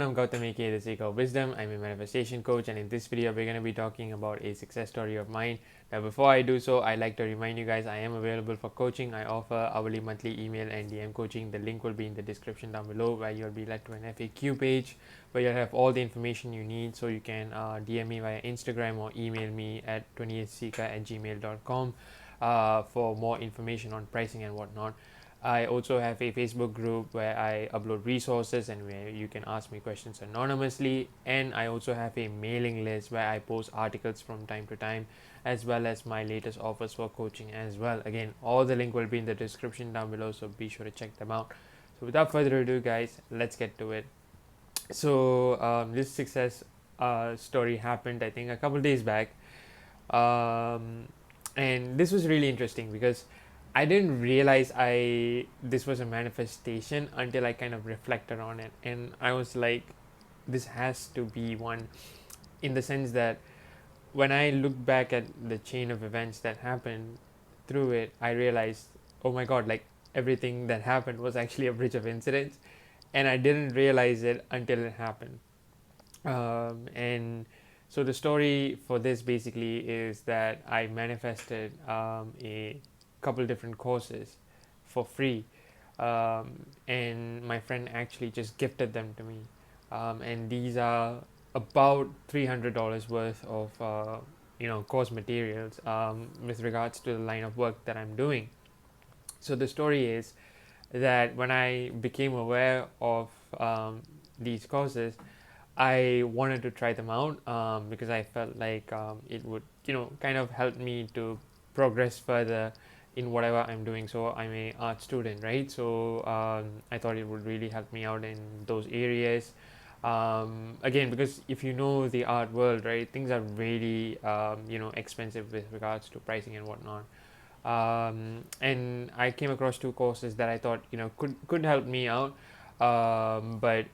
I'm Gautam aka The Seeker of Wisdom. I'm a manifestation coach, and in this video, we're going to be talking about a success story of mine. Now, before I do so, I'd like to remind you guys I am available for coaching. I offer hourly, monthly, email, and DM coaching. The link will be in the description down below, where you'll be led to an FAQ page where you'll have all the information you need. So you can DM me via Instagram or email me at 28seeker@gmail.com for more information on pricing and whatnot. I also have a Facebook group where I upload resources and where you can ask me questions anonymously. And I also have a mailing list where I post articles from time to time, as well as my latest offers for coaching as well. Again, all the link will be in the description down below, so be sure to check them out. So without further ado, guys, let's get to it. So this success story happened, I think, a couple days back. Um, and this was really interesting because I didn't realize I this was a manifestation until I kind of reflected on it, and I was like, this has to be one, in the sense that when I look back at the chain of events that happened through it, I realized, oh my god, like everything that happened was actually a bridge of incidents, and I didn't realize it until it happened. And so the story for this basically is that I manifested a couple different courses for free, and my friend actually just gifted them to me, and these are about $300 worth of course materials with regards to the line of work that I'm doing. So the story is that when I became aware of these courses, I wanted to try them out because I felt like it would, kind of help me to progress further in whatever I'm doing. So I'm a art student, right? So I thought it would really help me out in those areas. Again, because if you know the art world, right, things are really, expensive with regards to pricing and whatnot. And I came across two courses that I thought, could help me out. But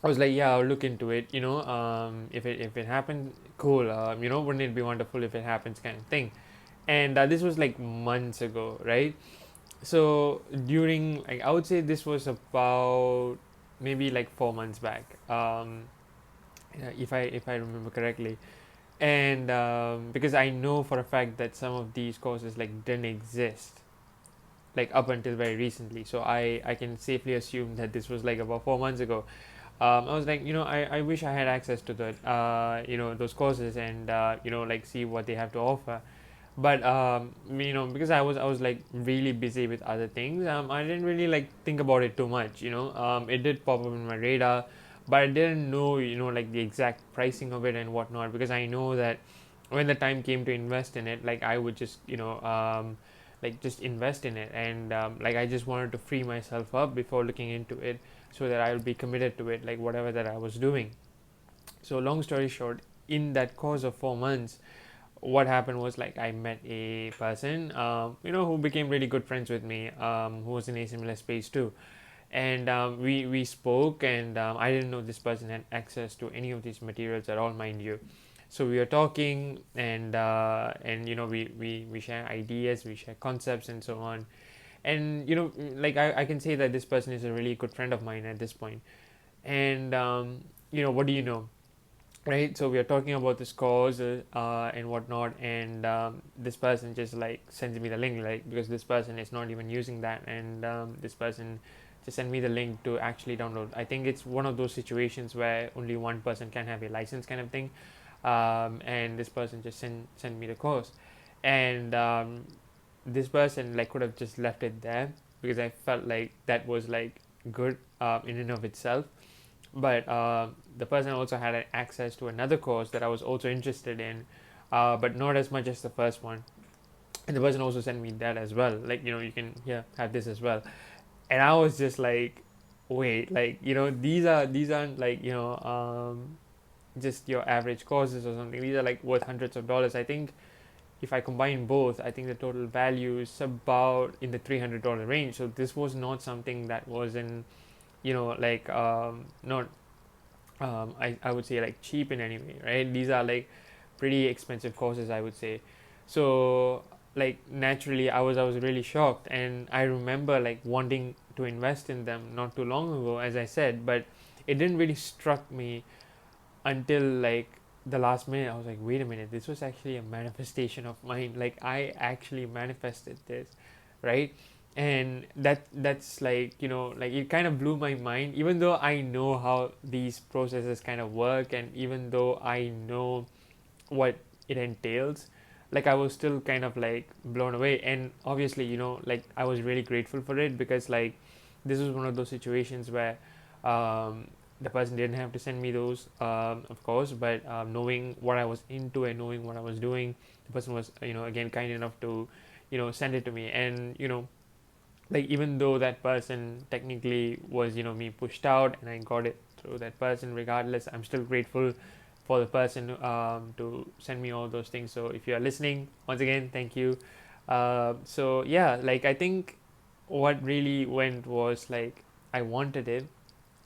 I was like, yeah, I'll look into it. If it happened, cool. Wouldn't it be wonderful if it happens, kind of thing. And this was like months ago, right? So during, like, I would say this was about maybe like 4 months back, if I remember correctly. And because I know for a fact that some of these courses like didn't exist like up until very recently, so I can safely assume that this was like about 4 months ago. I was like, I wish I had access to those courses and like see what they have to offer. But because I was like really busy with other things, I didn't really like think about it too much. It did pop up in my radar, but I didn't know like the exact pricing of it and whatnot, because I know that when the time came to invest in it, like I would just like just invest in it, and like I just wanted to free myself up before looking into it, so that I will be committed to it, like whatever that I was doing. So long story short, in that course of 4 months, what happened was, like, I met a person, who became really good friends with me, who was in a similar space too. And we spoke, and I didn't know this person had access to any of these materials at all, mind you. So we were talking, and we share ideas, we share concepts, and so on. And like I can say that this person is a really good friend of mine at this point. And what do you know, right? So we are talking about this cause and whatnot, and this person just like sends me the link, like, because this person is not even using that, and this person just sent me the link to actually download. I think it's one of those situations where only one person can have a license, kind of thing. And this person just sent me the course, and this person like could have just left it there, because I felt like that was like good in and of itself. But the person also had access to another course that I was also interested in, but not as much as the first one. And the person also sent me that as well, like, you can have this as well. And I was just like, wait, like, these aren't like, just your average courses or something. These are like worth hundreds of dollars. I think if I combine both, I think the total value is about in the $300 range. So this was not something that was in, like, not I would say like cheap in any way, right? These are like pretty expensive courses, I would say. So, like, naturally, I was really shocked, and I remember like wanting to invest in them not too long ago, as I said. But it didn't really struck me until like the last minute. I was like, wait a minute, this was actually a manifestation of mine. Like I actually manifested this, right? And that's like, like it kind of blew my mind, even though I know how these processes kind of work, and even though I know what it entails. Like I was still kind of like blown away, and obviously, like I was really grateful for it, because like this was one of those situations where the person didn't have to send me those, of course, but knowing what I was into and knowing what I was doing, the person was, again, kind enough to, send it to me. And like even though that person technically was, me pushed out, and I got it through that person, regardless, I'm still grateful for the person to send me all those things. So if you are listening, once again, thank you. So yeah, like I think what really went was like I wanted it.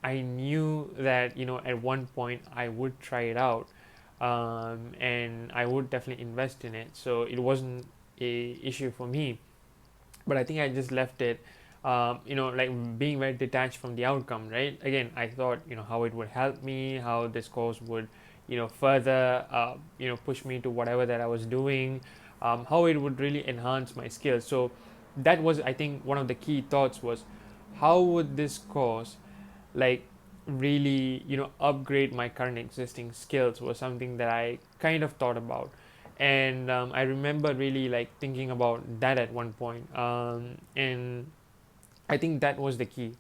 I knew that, at one point I would try it out, and I would definitely invest in it. So it wasn't a issue for me, but I think I just left it, like being very detached from the outcome, right? Again, I thought, how it would help me, how this course would, further, push me to whatever that I was doing, how it would really enhance my skills. So that was, I think, one of the key thoughts was, how would this course, like, really, upgrade my current existing skills, was something that I kind of thought about. And I remember really like thinking about that at one point, and I think that was the key,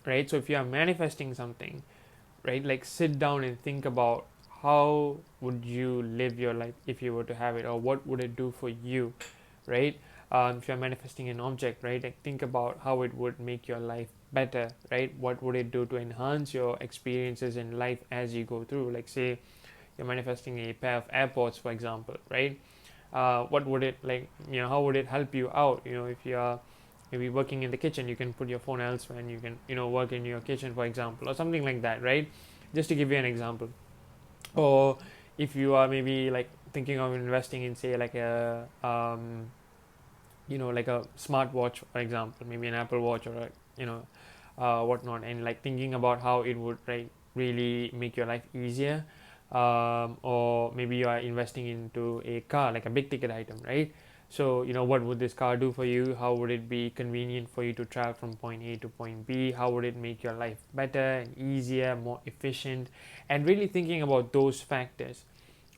right? So if you are manifesting something, right, like sit down and think about how would you live your life if you were to have it, or what would it do for you, right? If you're manifesting an object, right, like think about how it would make your life better, right? What would it do to enhance your experiences in life as you go through? Like say you're manifesting a pair of AirPods, for example, right? What would it, like, how would it help you out? If you are maybe working in the kitchen, you can put your phone elsewhere and you can, work in your kitchen, for example, or something like that, right? Just to give you an example. Or if you are maybe like thinking of investing in, say, like a like a smartwatch, for example, maybe an Apple Watch, or a, whatnot, and like thinking about how it would, like, really make your life easier. Or maybe you are investing into a car, like a big ticket item, right? So what would this car do for you? How would it be convenient for you to travel from point A to point B? How would it make your life better and easier, more efficient? And really thinking about those factors,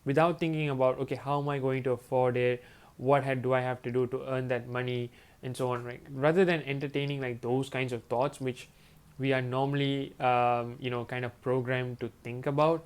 without thinking about, okay, how am I going to afford it, do I have to do to earn that money, and so on, right? Rather than entertaining like those kinds of thoughts, which we are normally, kind of programmed to think about,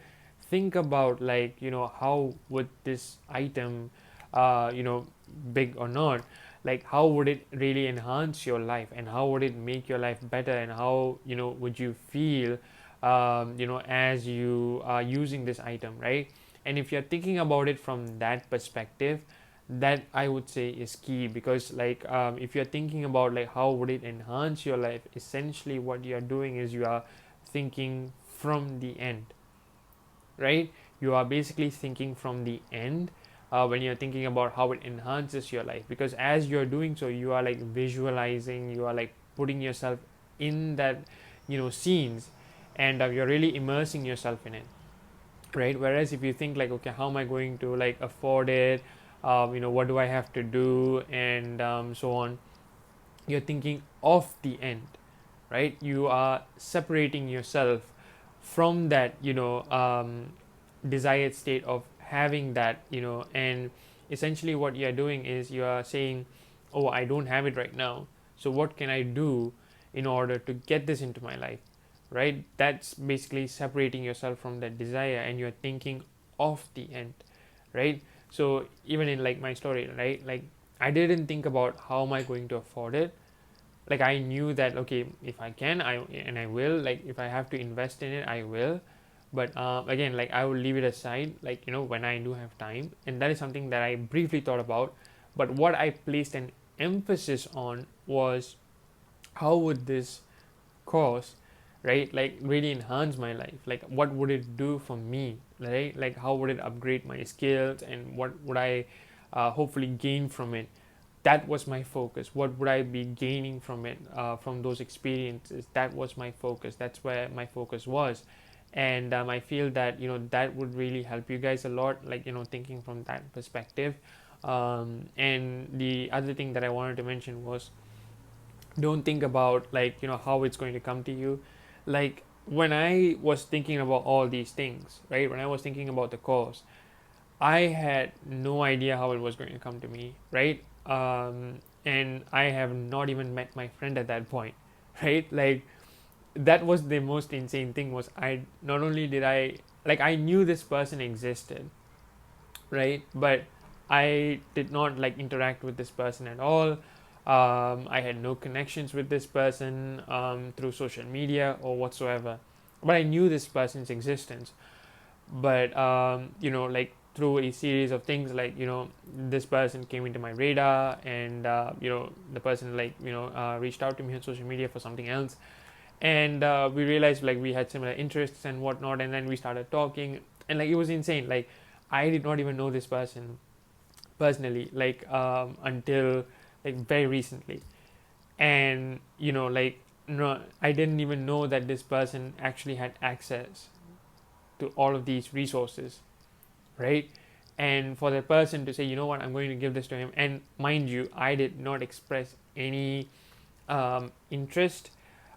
like, how would this item, you know big or not, like how would it really enhance your life, and how would it make your life better, and how, would you feel, as you are using this item, right? And if you're thinking about it from that perspective, that I would say is key, because like, if you're thinking about like how would it enhance your life, essentially what you're doing is you are thinking from the end, right? You are basically thinking from the end, when you're thinking about how it enhances your life, because as you're doing so, you are like visualizing, you are like putting yourself in that, scenes, and you're really immersing yourself in it, right? Whereas if you think like, okay, how am I going to like afford it, what do I have to do, and so on, you're thinking of the end, right? You are separating yourself from that, desired state of having that, and essentially what you're doing is you are saying, oh, I don't have it right now, so what can I do in order to get this into my life, right? That's basically separating yourself from that desire, and you're thinking of the end, right? So even in like my story, right, like I didn't think about how am I going to afford it. Like I knew that, okay, if I can, I will, like if I have to invest in it, I will. But again, like I will leave it aside, like, when I do have time, and that is something that I briefly thought about. But what I placed an emphasis on was, how would this course, right, like really enhance my life, like what would it do for me, right? Like how would it upgrade my skills, and what would I hopefully gain from it, that was my focus. What would I be gaining from it, from those experiences? That was my focus. That's where my focus was. And I feel that that would really help you guys a lot, like thinking from that perspective. And the other thing that I wanted to mention was, don't think about like how it's going to come to you. Like when I was thinking about all these things, right, when I was thinking about the course, I had no idea how it was going to come to me, right? And I have not even met my friend at that point, right? Like that was the most insane thing. Was I not only did I like I knew this person existed, right? But I did not like interact with this person at all. I had no connections with this person through social media or whatsoever. But I knew this person's existence. But like through a series of things, like this person came into my radar, and the person like reached out to me on social media for something else, and we realized like we had similar interests and whatnot, and then we started talking, and like it was insane. Like I did not even know this person personally, like until like very recently. And like no, I didn't even know that this person actually had access to all of these resources, right? And for that person to say, you know what, I'm going to give this to him, and mind you, I did not express any interest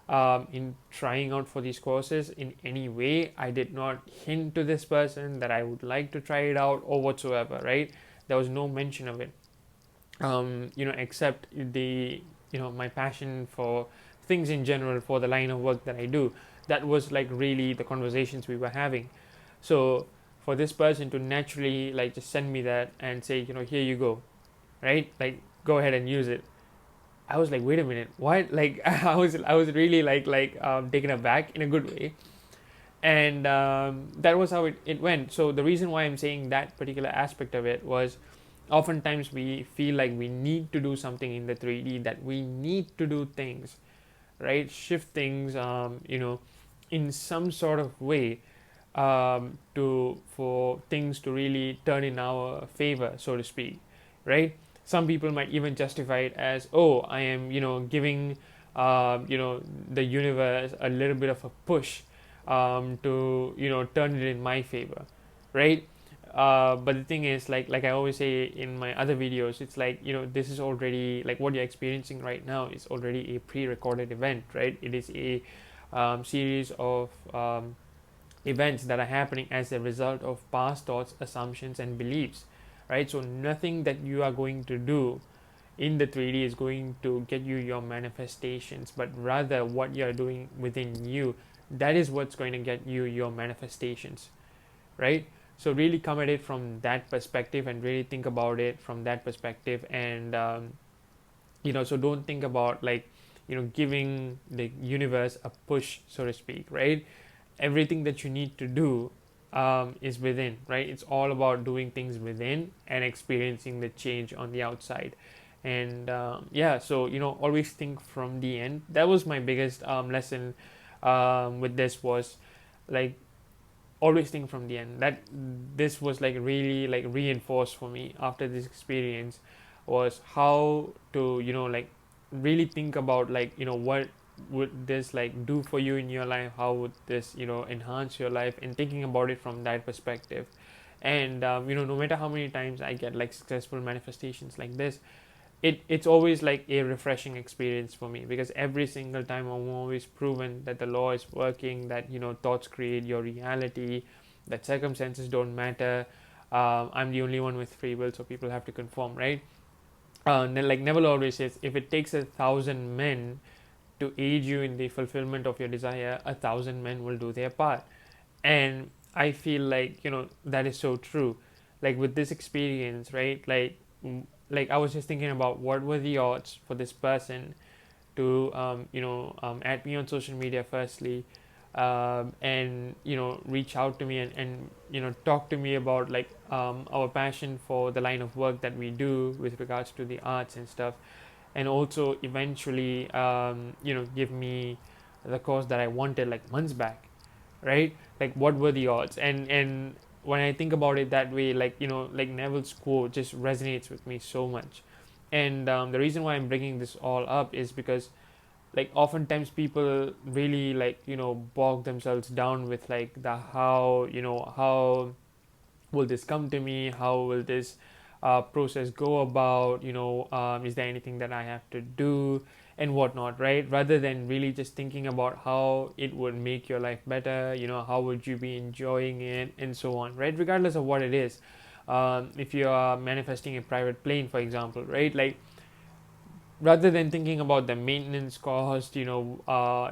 in trying out for these courses in any way. I did not hint to this person that I would like to try it out or whatsoever, right? There was no mention of it, except the my passion for things in general, for the line of work that I do. That was like really the conversations we were having. So for this person to naturally like just send me that and say, here you go, right? Like go ahead and use it. I was like, wait a minute, what? Like I was really taken aback in a good way. And that was how it went. So the reason why I'm saying that particular aspect of it was, oftentimes we feel like we need to do something in the 3D, that we need to do things, right? Shift things, in some sort of way, to for things to really turn in our favor, so to speak, right? Some people might even justify it as, oh, I am, giving, the universe a little bit of a push, to turn it in my favor, right? But the thing is, like I always say in my other videos, it's like this is already like what you're experiencing right now is already a pre-recorded event, right? It is a series of events that are happening as a result of past thoughts, assumptions, and beliefs, right? So nothing that you are going to do in the 3D is going to get you your manifestations, but rather what you're doing within you, that is what's going to get you your manifestations, right? So really come at it from that perspective and really think about it from that perspective. And so don't think about like giving the universe a push, so to speak, right? Everything that you need to do is within, right? It's all about doing things within and experiencing the change on the outside. And yeah, so always think from the end. That was my biggest lesson with this, was like always think from the end. That this was like really like reinforced for me after this experience, was how to like really think about like what would this like do for you in your life, how would this enhance your life, and thinking about it from that perspective. And no matter how many times I get like successful manifestations like this, it's always like a refreshing experience for me, because every single time I'm always proven that the law is working, that thoughts create your reality, that circumstances don't matter. I'm the only one with free will, so people have to conform, right? Like Neville always says, if it takes 1,000 men to aid you in the fulfillment of your desire, 1,000 men will do their part. And I feel like that is so true. Like with this experience, right? Like I was just thinking about what were the odds for this person to add me on social media firstly, and reach out to me, and talk to me about like our passion for the line of work that we do with regards to the arts and stuff, and also eventually give me the course that I wanted like months back, right? Like what were the odds? And when I think about it that way, like like Neville's quote just resonates with me so much. And the reason why I'm bringing this all up is because like oftentimes people really like bog themselves down with like the how how will this come to me, how will this process go about, is there anything that I have to do and whatnot, right? Rather than really just thinking about how it would make your life better, how would you be enjoying it and so on, right? Regardless of what it is. If you are manifesting a private plane, for example, right? Like rather than thinking about the maintenance cost, how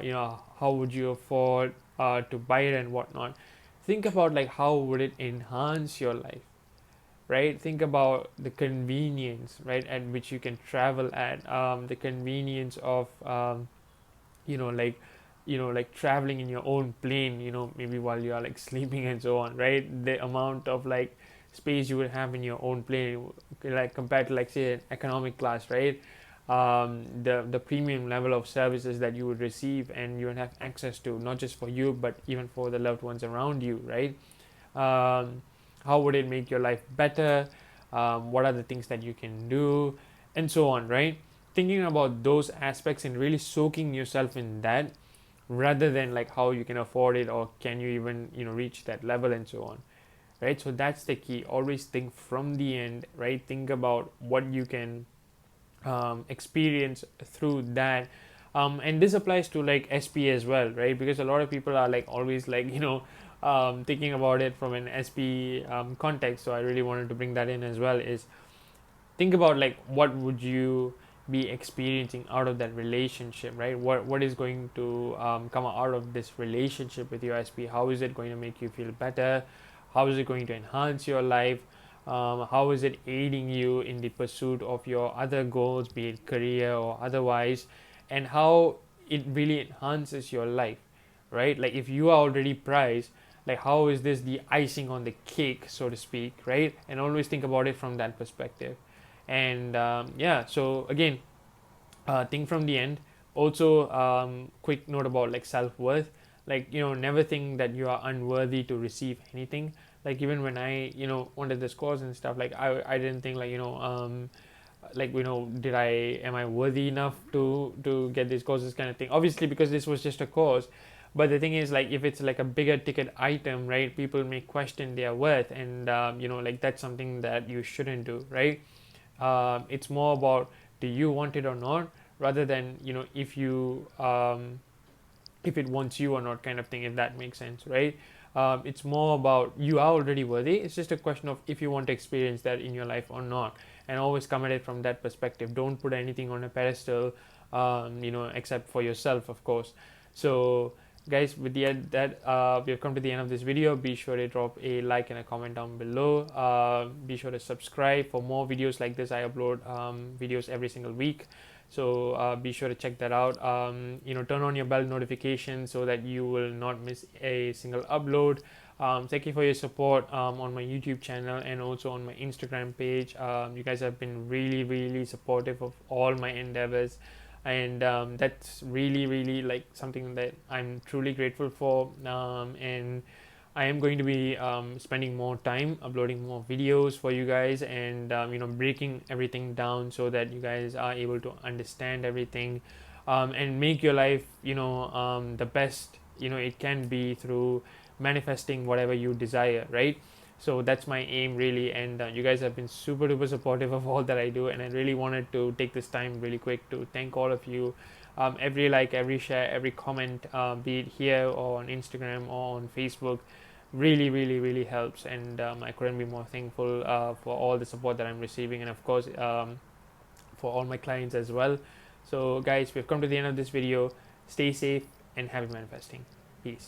would you afford to buy it and whatnot, think about like how would it enhance your life, right? Think about the convenience, right, at which you can travel at, the convenience of like like traveling in your own plane, maybe while you are like sleeping and so on, right? The amount of like space you would have in your own plane, like compared to like say an economic class, right? The premium level of services that you would receive and you would have access to, not just for you but even for the loved ones around you, right? How would it make your life better? What are the things that you can do and so on, right? Thinking about those aspects and really soaking yourself in that, rather than like how you can afford it or can you even reach that level and so on, right? So that's the key. Always think from the end, right? Think about what you can experience through that. And this applies to like SP as well, right? Because a lot of people are like always like thinking about it from an SP context. So I really wanted to bring that in as well. Is think about like what would you be experiencing out of that relationship, right? What is going to come out of this relationship with your SP? How is it going to make you feel better? How is it going to enhance your life? How is it aiding you in the pursuit of your other goals, be it career or otherwise, and how it really enhances your life, right? Like if you are already prized, like how is this the icing on the cake, so to speak, right? And always think about it from that perspective. And yeah, so again, think from the end. Also, quick note about like self-worth. Like never think that you are unworthy to receive anything. Like even when I wanted this course and stuff, like I didn't think like like did I am I worthy enough to get these courses kind of thing. Obviously, because this was just a course. But the thing is, like if it's like a bigger ticket item, right, people may question their worth. And like that's something that you shouldn't do, right? It's more about do you want it or not, rather than if it wants you or not, kind of thing, if that makes sense, right? It's more about you are already worthy. It's just a question of if you want to experience that in your life or not. And always come at it from that perspective. Don't put anything on a pedestal, except for yourself, of course. So guys, with the end that we have come to the end of this video. Be sure to drop a like and a comment down below. Be sure to subscribe for more videos like this. I upload videos every single week, so be sure to check that out. Turn on your bell notification so that you will not miss a single upload. Thank you for your support on my YouTube channel and also on my Instagram page. You guys have been really, really supportive of all my endeavors, and that's really, really like something that I'm truly grateful for. And I am going to be spending more time uploading more videos for you guys, and breaking everything down so that you guys are able to understand everything, and make your life the best it can be through manifesting whatever you desire, right? So that's my aim really. And you guys have been super duper supportive of all that I do, and I really wanted to take this time really quick to thank all of you. Every like, every share, every comment, be it here or on Instagram or on Facebook, really, really, really helps. And I couldn't be more thankful for all the support that I'm receiving, and of course for all my clients as well. So guys, we've come to the end of this video. Stay safe and happy manifesting. Peace.